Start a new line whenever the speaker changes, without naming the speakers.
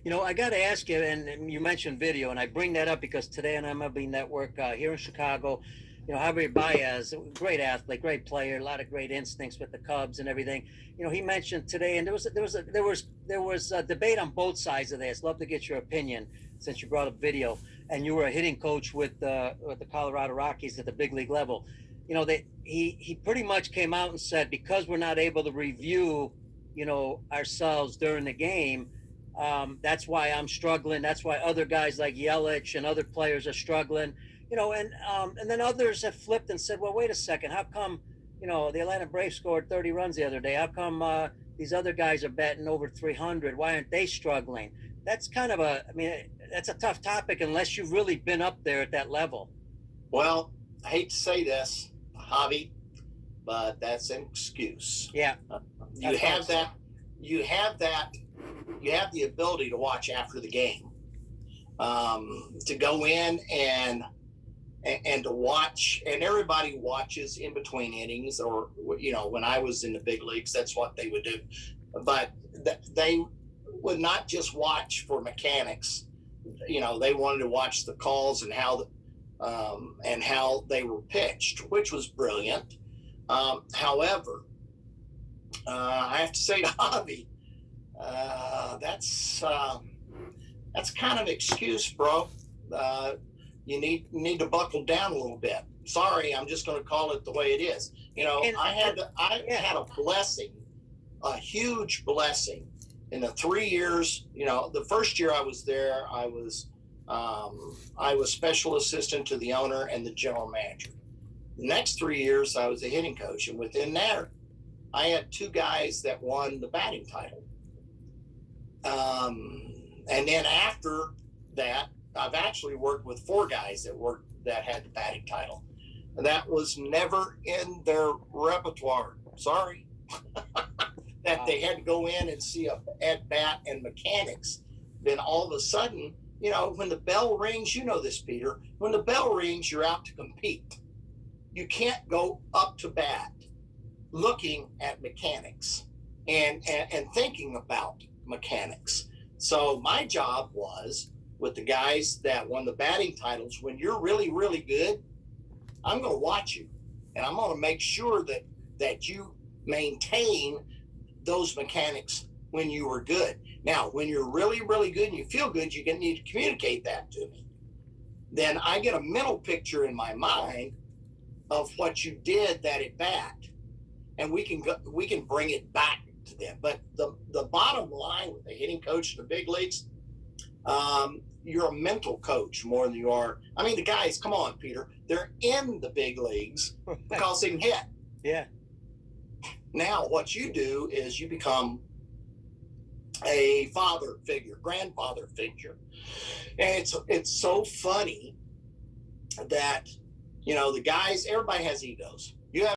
I got to ask you, and you mentioned video, and I bring that up because today on MLB Network here in Chicago, Javier Baez, great athlete, great player, a lot of great instincts with the Cubs and everything. He mentioned today, and there was a debate on both sides of this. Love to get your opinion since you brought up video, and you were a hitting coach with the Colorado Rockies at the big league level. He pretty much came out and said, because we're not able to review, ourselves during the game. That's why I'm struggling. That's why other guys like Yelich and other players are struggling. And then others have flipped and said, well, wait a second. How come, the Atlanta Braves scored 30 runs the other day? How come these other guys are batting over 300? Why aren't they struggling? That's that's a tough topic unless you've really been up there at that level.
Well, I hate to say this, Javi, but that's an excuse.
Yeah.
You have the ability to watch after the game, to go in and to watch, and everybody watches in between innings, or when I was in the big leagues, that's what they would do. But they would not just watch for mechanics. They wanted to watch the calls and how they were pitched, which was brilliant. However, I have to say to Javi, that's kind of an excuse, bro. You need to buckle down a little bit. Sorry, I'm just going to call it the way it is. I had a blessing, a huge blessing, in the 3 years. The first year I was there, I was special assistant to the owner and the general manager. The next 3 years, I was a hitting coach, and within that, I had two guys that won the batting title. And then after that, I've actually worked with four guys that had the batting title. And that was never in their repertoire. Sorry. That they had to go in and see at bat and mechanics. Then all of a sudden, when the bell rings, this, Peter, when the bell rings, you're out to compete. You can't go up to bat looking at mechanics and thinking about mechanics. So my job was, with the guys that won the batting titles, when you're really, really good, I'm going to watch you, and I'm going to make sure that you maintain those mechanics when you were good. Now, when you're really, really good and you feel good, you're going to need to communicate that to me. Then I get a mental picture in my mind of what you did that at bat, and we can bring it back to them. But the bottom line with a hitting coach in the big leagues, you're a mental coach more than you are. I mean, the guys, come on, Peter, they're in the big leagues because they can hit.
Yeah.
Now, what you do is you become a father figure, grandfather figure. And it's so funny that, the guys, everybody has egos. You have